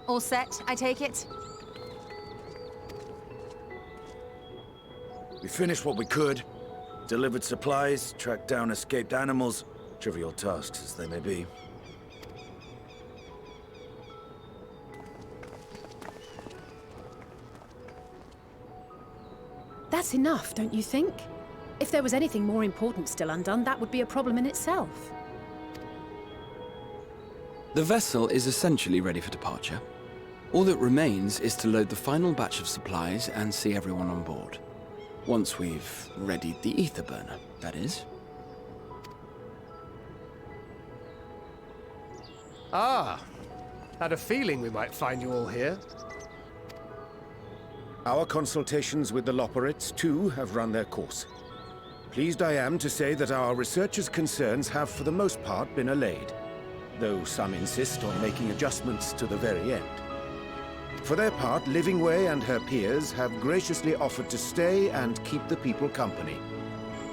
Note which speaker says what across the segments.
Speaker 1: All set, I take it?
Speaker 2: We finished what we could. Delivered supplies, tracked down escaped animals. Trivial tasks as they may be.
Speaker 3: That's enough, don't you think? If there was anything more important still undone, that would be a problem in itself.
Speaker 4: The vessel is essentially ready for departure. All that remains is to load the final batch of supplies and see everyone on board. Once we've readied the ether burner, that is.
Speaker 5: Ah, had a feeling we might find you all here.
Speaker 6: Our consultations with the Loperites, too, have run their course. Pleased I am to say that our researchers' concerns have for the most part been allayed, though some insist on making adjustments to the very end. For their part, Livingway and her peers have graciously offered to stay and keep the people company,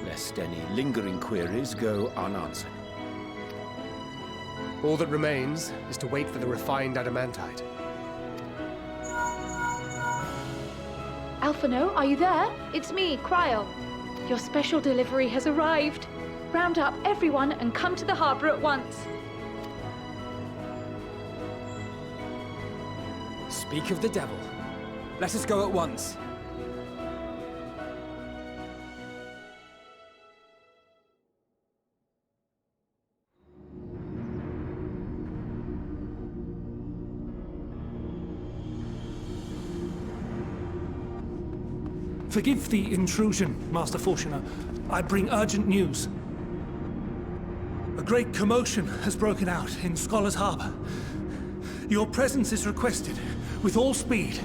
Speaker 6: lest any lingering queries go unanswered.
Speaker 5: All that remains is to wait for the refined adamantite.
Speaker 7: Alphino, are you there? It's me, Cryo. Your special delivery has arrived. Round up everyone and come to the harbor at once.
Speaker 8: Speak of the devil. Let us go at once.
Speaker 9: Forgive the intrusion, Master Fortuner. I bring urgent news. A great commotion has broken out in Scholar's Harbor. Your presence is requested, with all speed.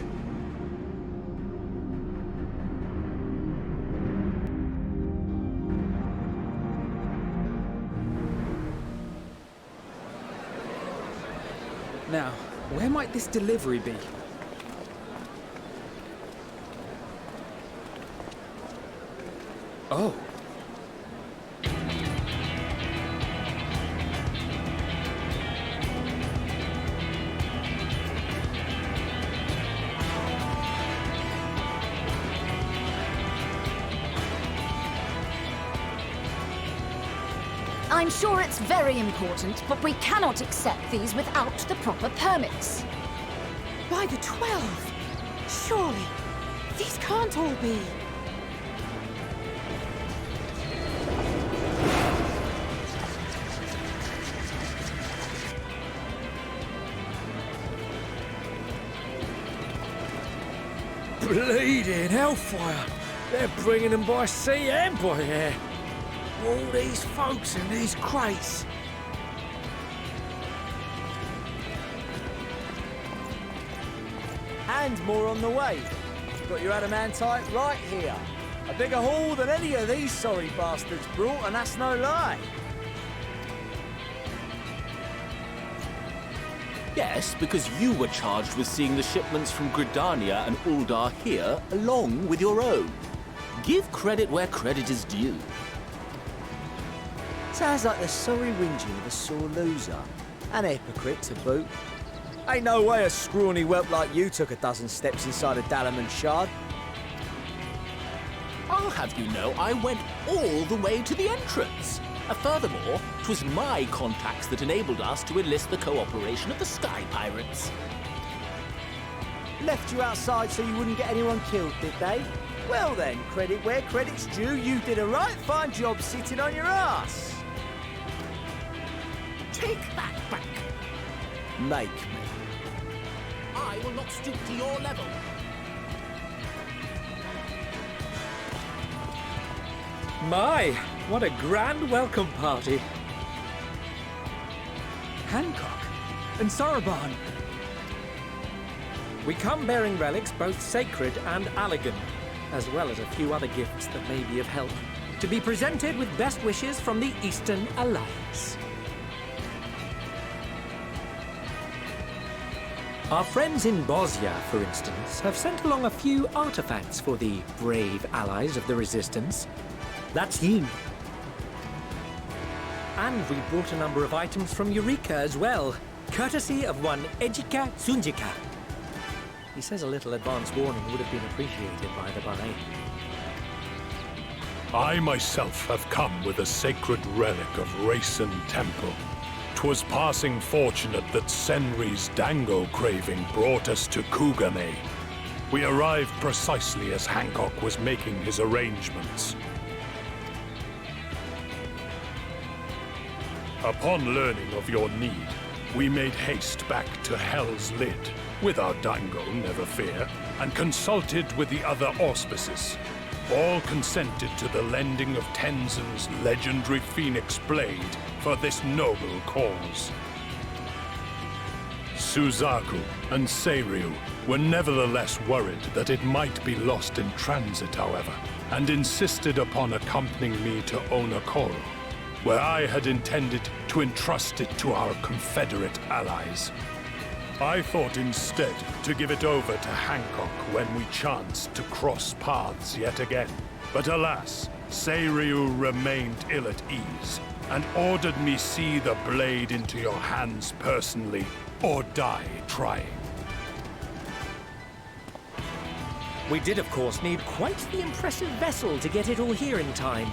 Speaker 8: Now, where might this delivery be? Oh.
Speaker 1: I'm sure it's very important, but we cannot accept these without the proper permits.
Speaker 3: By the 12! Surely, these can't all be.
Speaker 10: Bleeding hellfire! They're bringing them by sea and by air. All these folks in these crates.
Speaker 11: And more on the way. You've got your adamantite right here. A bigger haul than any of these sorry bastards brought, and that's no lie.
Speaker 12: Yes, because you were charged with seeing the shipments from Gridania and Uldar here, along with your own. Give credit where credit is due.
Speaker 11: Sounds like the sorry whinging of a sore loser. An hypocrite to boot. Ain't no way a scrawny whelp like you took a dozen steps inside a Adamant shard.
Speaker 12: I'll have you know I went all the way to the entrance. Furthermore, 'twas my contacts that enabled us to enlist the cooperation of the Sky Pirates.
Speaker 11: Left you outside so you wouldn't get anyone killed, did they? Well then, credit where credit's due, you did a right fine job sitting on your ass.
Speaker 12: Take that back.
Speaker 11: Make me.
Speaker 12: I will not stoop to your level.
Speaker 10: My, what a grand welcome party.
Speaker 8: Hancock and Soroban.
Speaker 10: We come bearing relics both sacred and Allegan, as well as a few other gifts that may be of help, to be presented with best wishes from the Eastern Alliance. Our friends in Bosnia, for instance, have sent along a few artifacts for the brave allies of the Resistance. That's you. And we brought a number of items from Eureka as well. Courtesy of one Ejika Sunjika. He says a little advance warning would have been appreciated by the by.
Speaker 13: I myself have come with a sacred relic of Rayson Temple. 'Twas passing fortunate that Senri's dango craving brought us to Kugane. We arrived precisely as Hancock was making his arrangements. Upon learning of your need, we made haste back to Hell's Lid, with our dango, never fear, and consulted with the other auspices. All consented to the lending of Tenzin's legendary Phoenix Blade for this noble cause. Suzaku and Seiryu were nevertheless worried that it might be lost in transit, however, and insisted upon accompanying me to Onokoro, where I had intended to entrust it to our Confederate allies. I thought instead to give it over to Hancock when we chanced to cross paths yet again. But alas, Seiryu remained ill at ease, and ordered me see the blade into your hands personally, or die trying.
Speaker 10: We did, of course, need quite the impressive vessel to get it all here in time.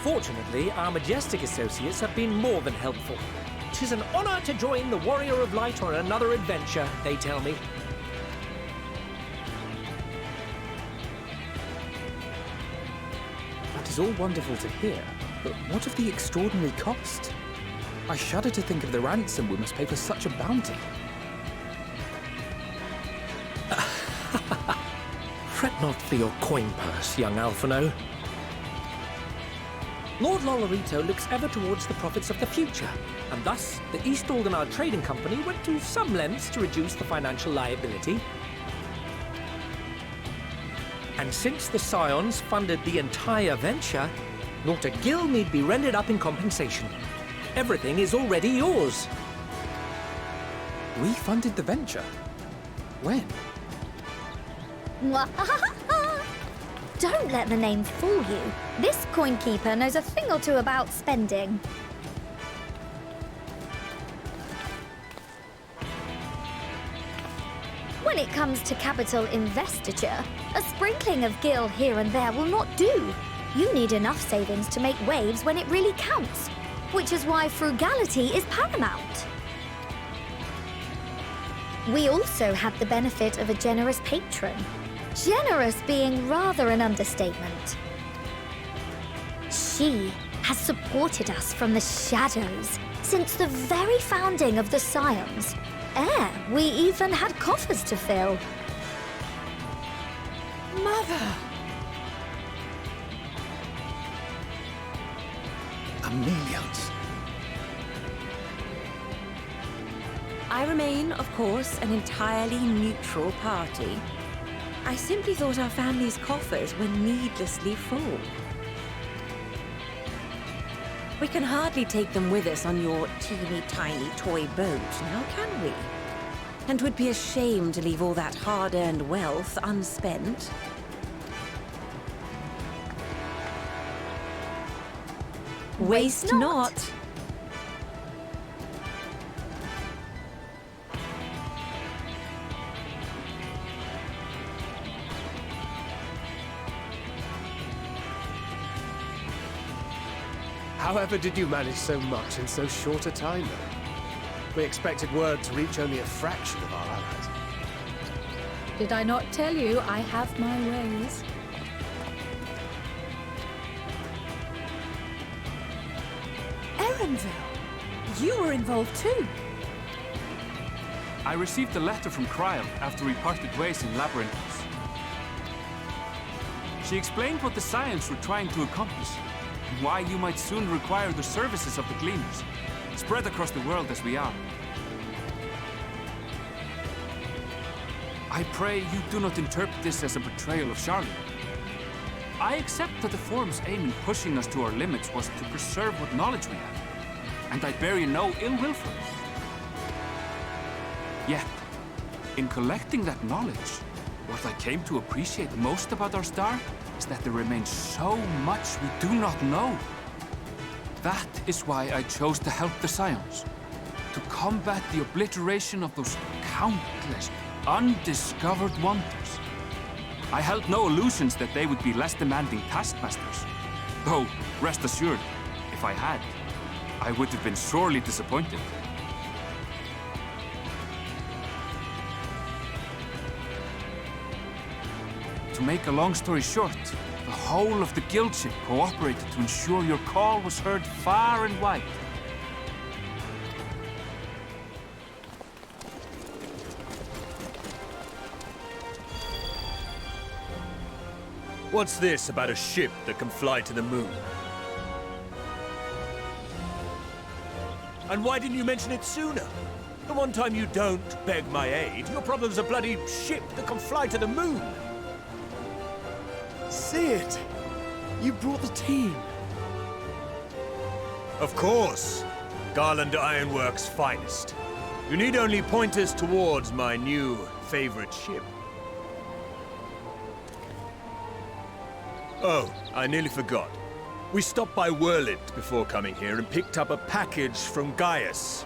Speaker 10: Fortunately, our majestic associates have been more than helpful. 'Tis an honor to join the Warrior of Light on another adventure, they tell me.
Speaker 8: That is all wonderful to hear, but what of the extraordinary cost? I shudder to think of the ransom we must pay for such a bounty.
Speaker 10: Fret not for your coin purse, young Alphino. Lord Lolorito looks ever towards the profits of the future, and thus the East Aldenard Trading Company went to some lengths to reduce the financial liability. And since the Scions funded the entire venture, not a gill need be rendered up in compensation. Everything is already yours.
Speaker 8: We funded the venture? When?
Speaker 14: Don't let the name fool you. This coin keeper knows a thing or two about spending. When it comes to capital investiture, a sprinkling of gil here and there will not do. You need enough savings to make waves when it really counts, which is why frugality is paramount. We also had the benefit of a generous patron. Generous being rather an understatement. She has supported us from the shadows since the very founding of the Scions. We even had coffers to fill.
Speaker 3: Mother!
Speaker 8: Millions.
Speaker 15: I remain, of course, an entirely neutral party. I simply thought our family's coffers were needlessly full. We can hardly take them with us on your teeny-tiny toy boat, now can we? And 'twould be a shame to leave all that hard-earned wealth unspent. Waste not.
Speaker 5: However did you manage so much in so short a time, though? We expected word to reach only a fraction of our allies.
Speaker 3: Did I not tell you I have my ways? Erenville, you were involved too.
Speaker 16: I received a letter from Cryle after we parted ways in Labyrinthos. She explained what the Scions were trying to accomplish, and why you might soon require the services of the Gleaners, spread across the world as we are. I pray you do not interpret this as a betrayal of Charlotte. I accept that the Forum's aim in pushing us to our limits was to preserve what knowledge we have, and I bear you no ill will for it. Yet, in collecting that knowledge, what I came to appreciate most about our star is that there remains so much we do not know. That is why I chose to help the Scions. To combat the obliteration of those countless undiscovered wonders. I held no illusions that they would be less demanding taskmasters. Though, rest assured, if I had, I would have been sorely disappointed. To make a long story short, the whole of the guild ship cooperated to ensure your call was heard far and wide.
Speaker 11: What's this about a ship that can fly to the moon? And why didn't you mention it sooner? The one time you don't beg my aid, your problem's a bloody ship that can fly to the moon.
Speaker 4: See it! You brought the team.
Speaker 11: Of course. Garland Ironworks' finest. You need only point us towards my new favorite ship. Oh, I nearly forgot. We stopped by Whirlint before coming here and picked up a package from Gaius.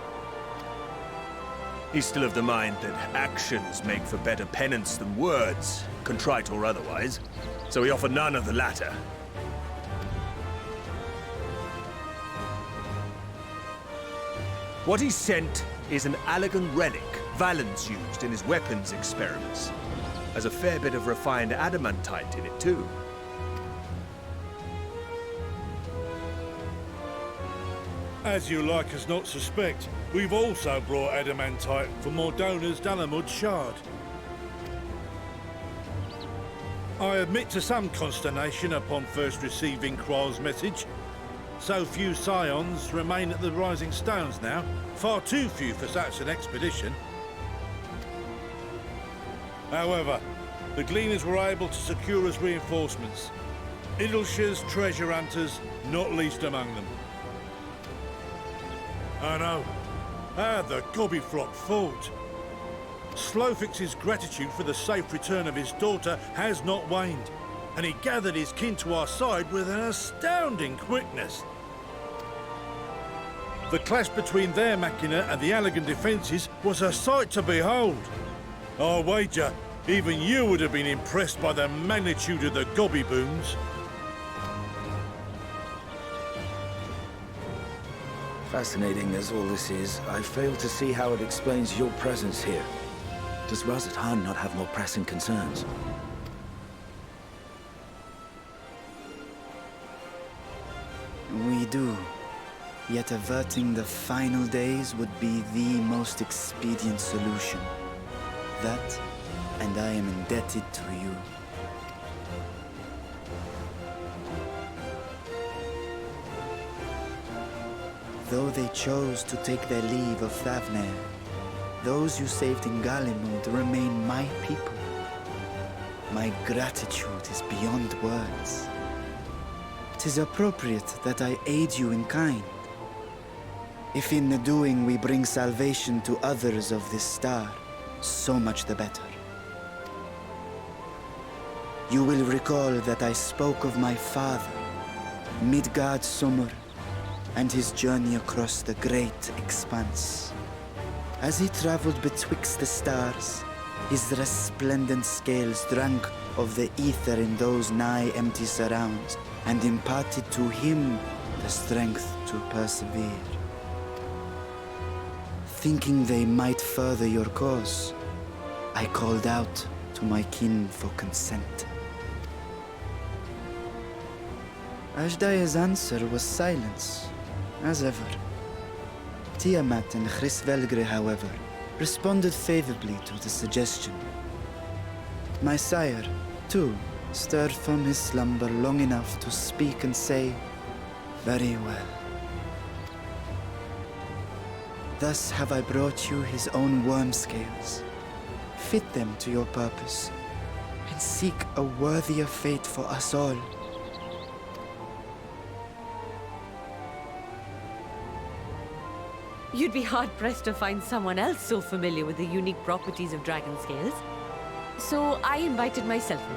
Speaker 11: He's still of the mind that actions make for better penance than words, contrite or otherwise, so we offer none of the latter. What he sent is an Allegan relic Valens used in his weapons experiments. Has a fair bit of refined adamantite in it, too.
Speaker 17: As you like us not suspect, we've also brought adamantite from Mordona's Dalamud shard. I admit to some consternation upon first receiving Kryl's message. So few Scions remain at the Rising Stones now. Far too few for such an expedition. However, the Gleaners were able to secure us reinforcements. Idleshire's treasure hunters, not least among them. I know. How the Gobbyflock fought. Slowfix's gratitude for the safe return of his daughter has not waned, and he gathered his kin to our side with an astounding quickness. The clash between their machina and the Allegan defences was a sight to behold. I wager even you would have been impressed by the magnitude of the Gobby booms.
Speaker 2: Fascinating as all this is, I fail to see how it explains your presence here. Does Razat Han not have more pressing concerns?
Speaker 18: We do. Yet averting the final days would be the most expedient solution. That, and I am indebted to you. Though they chose to take their leave of Thavnair, those you saved in Galimund remain my people. My gratitude is beyond words. 'Tis appropriate that I aid you in kind. If in the doing we bring salvation to others of this star, so much the better. You will recall that I spoke of my father, Midgard Summer, and his journey across the great expanse. As he traveled betwixt the stars, his resplendent scales drank of the ether in those nigh empty surrounds, and imparted to him the strength to persevere. Thinking they might further your cause, I called out to my kin for consent. Ashdaya's answer was silence, as ever. Tiamat and Chris-Velgre, however, responded favorably to the suggestion. My sire, too, stirred from his slumber long enough to speak and say, "Very well." Thus have I brought you his own worm scales. Fit them to your purpose, and seek a worthier fate for us all.
Speaker 15: You'd be hard-pressed to find someone else so familiar with the unique properties of dragon scales. So I invited myself in.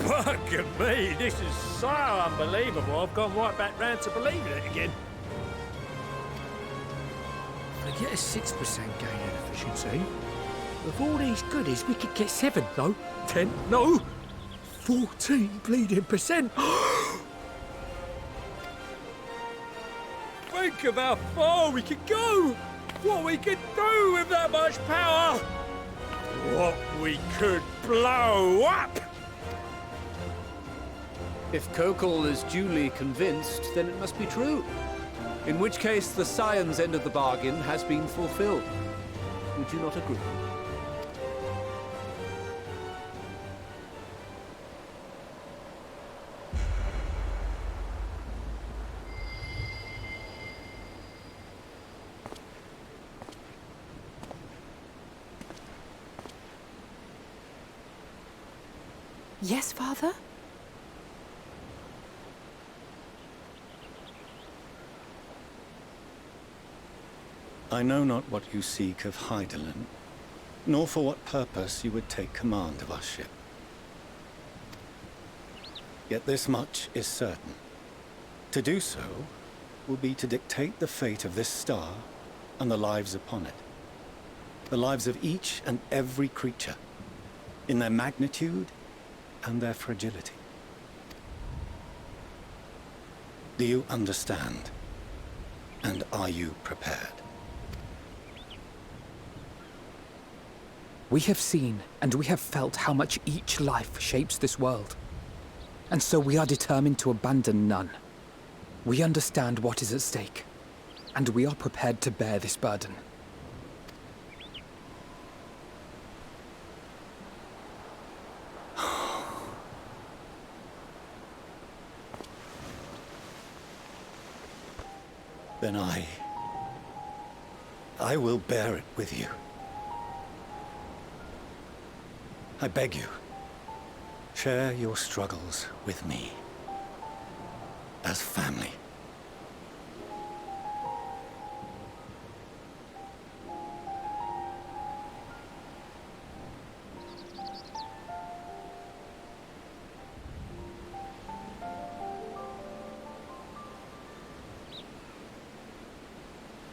Speaker 10: Bugger me, this is so unbelievable. I've gone right back round to believing it again. If we get a 6% gain in efficiency, with all these goodies, we could get 7, no? 10, no? 14 bleeding percent. Think of how far we could go! What we could do with that much power! What we could blow up!
Speaker 5: If Kokol is duly convinced, then it must be true. In which case, the Scion's end of the bargain has been fulfilled. Would you not agree?
Speaker 3: Yes, Father?
Speaker 19: I know not what you seek of Hydaelyn, nor for what purpose you would take command of our ship. Yet this much is certain. To do so will be to dictate the fate of this star and the lives upon it. The lives of each and every creature, in their magnitude and their fragility. Do you understand? And are you prepared?
Speaker 8: We have seen and we have felt how much each life shapes this world. And so we are determined to abandon none. We understand what is at stake, and we are prepared to bear this burden.
Speaker 19: Then I will bear it with you. I beg you, share your struggles with me. As family.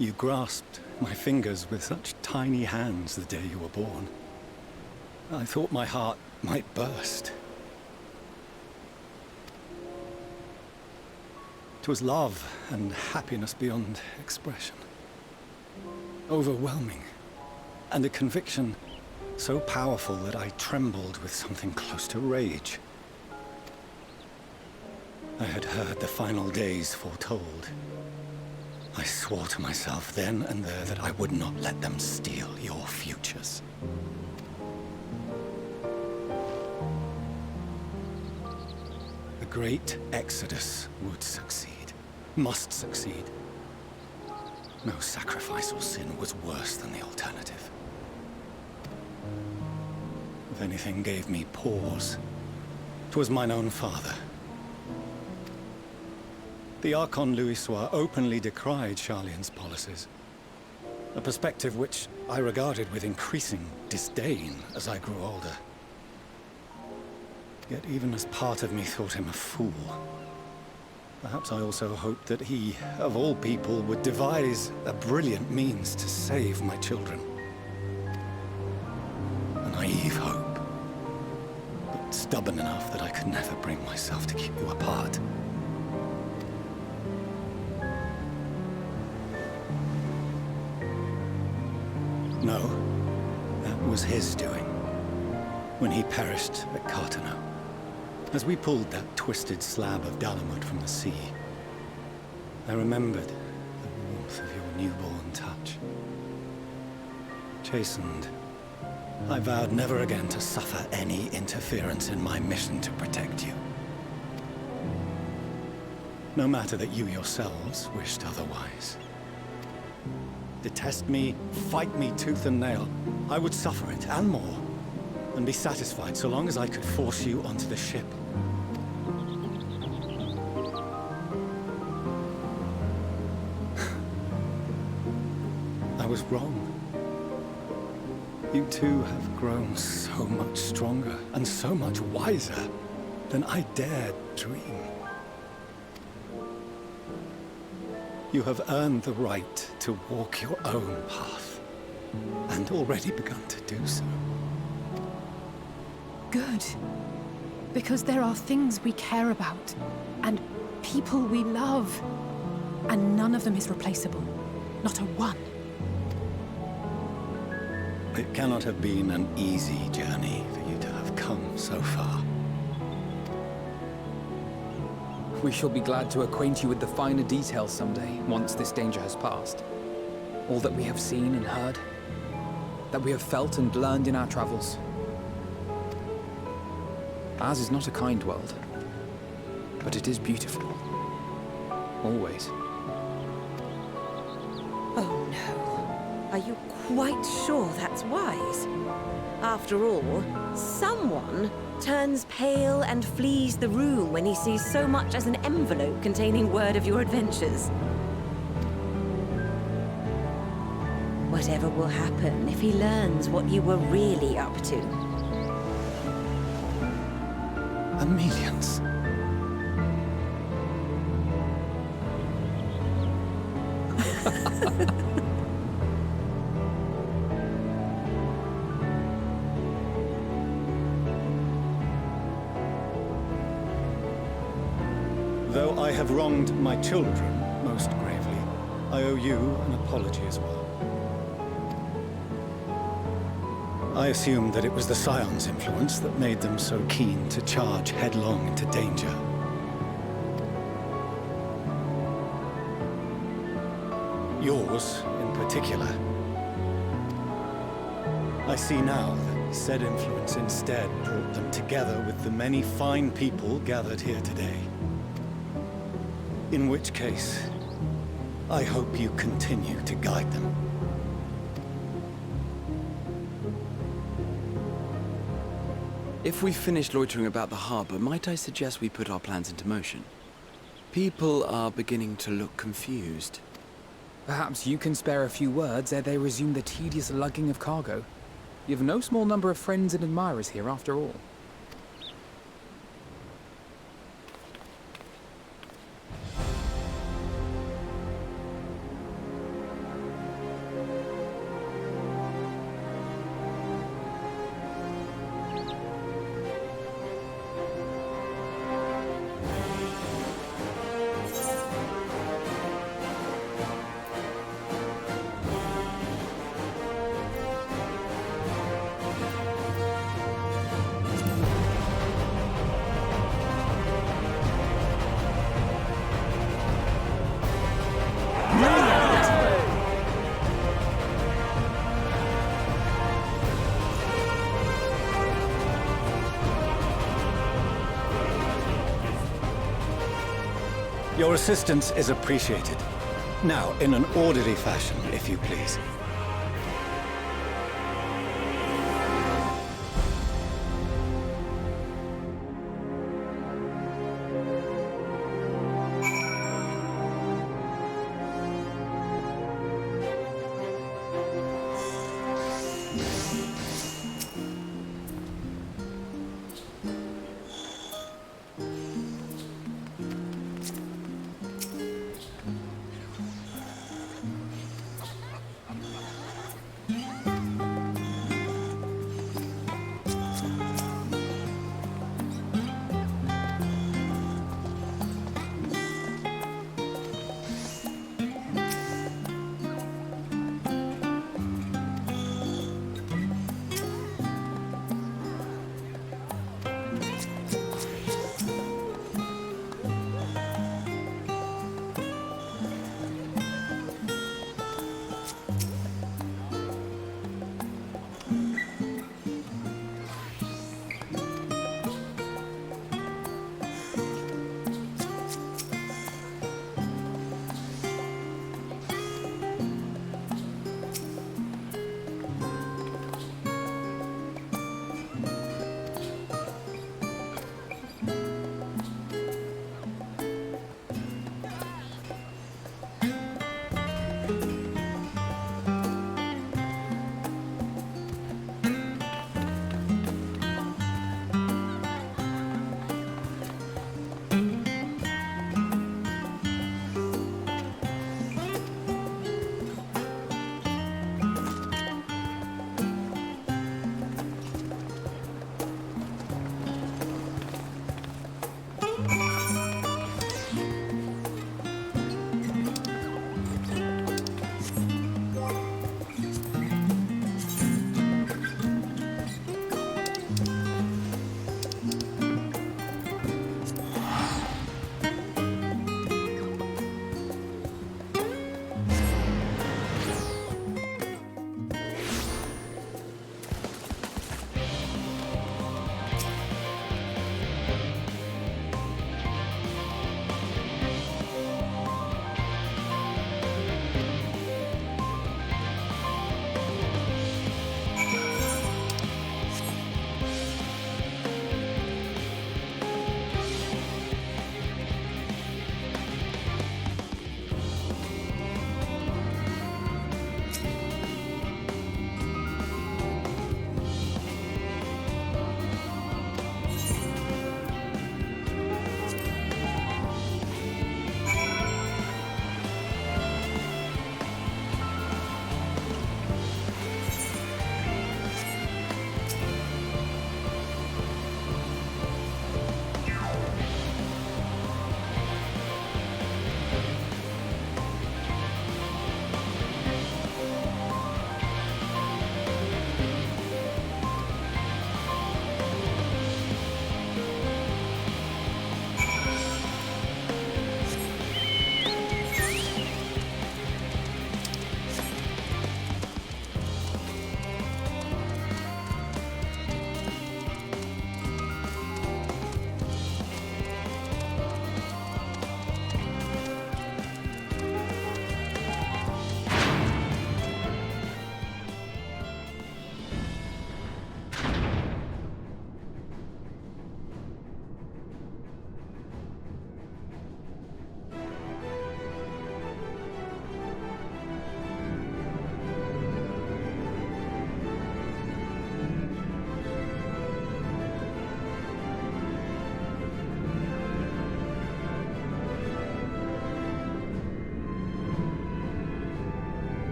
Speaker 19: You grasped my fingers with such tiny hands the day you were born. I thought my heart might burst. 'Twas love and happiness beyond expression. Overwhelming. And a conviction so powerful that I trembled with something close to rage. I had heard the final days foretold. I swore to myself then and there that I would not let them steal your futures. The great Exodus would succeed, must succeed. No sacrifice or sin was worse than the alternative. If anything gave me pause, 'twas mine own father. The Archon Louisoix openly decried Charlian's policies, a perspective which I regarded with increasing disdain as I grew older. Yet even as part of me thought him a fool, perhaps I also hoped that he, of all people, would devise a brilliant means to save my children. A naive hope, but stubborn enough that I could never bring myself to keep you apart. No, that was his doing, when he perished at Cartano. As we pulled that twisted slab of Dalamud from the sea, I remembered the warmth of your newborn touch. Chastened, I vowed never again to suffer any interference in my mission to protect you. No matter that you yourselves wished otherwise. Detest me, fight me tooth and nail, I would suffer it, and more, and be satisfied so long as I could force you onto the ship. I was wrong. You two have grown so much stronger, and so much wiser. than I dared dream. You have earned the right to walk your own path, and already begun to do so.
Speaker 3: Good. Because there are things we care about, and people we love, and none of them is replaceable. Not a one.
Speaker 19: It cannot have been an easy journey for you to have come so far.
Speaker 8: We shall be glad to acquaint you with the finer details someday, once this danger has passed. All that we have seen and heard, that we have felt and learned in our travels. Ours is not a kind world, but it is beautiful. Always.
Speaker 15: Oh no. Are you quite sure that's wise? After all, someone turns pale and flees the room when he sees so much as an envelope containing word of your adventures. Whatever will happen if he learns what you were really up to?
Speaker 19: Amelians. Though I have wronged my children most gravely, I owe you an apology as well. I assumed that it was the Scion's influence that made them so keen to charge headlong into danger. Yours, in particular. I see now that said influence instead brought them together with the many fine people gathered here today. In which case, I hope you continue to guide them.
Speaker 4: If we've finished loitering about the harbor, might I suggest we put our plans into motion? People are beginning to look confused.
Speaker 8: Perhaps you can spare a few words ere they resume the tedious lugging of cargo. You have no small number of friends and admirers here after all.
Speaker 19: Your assistance is appreciated. Now, in an orderly fashion, if you please.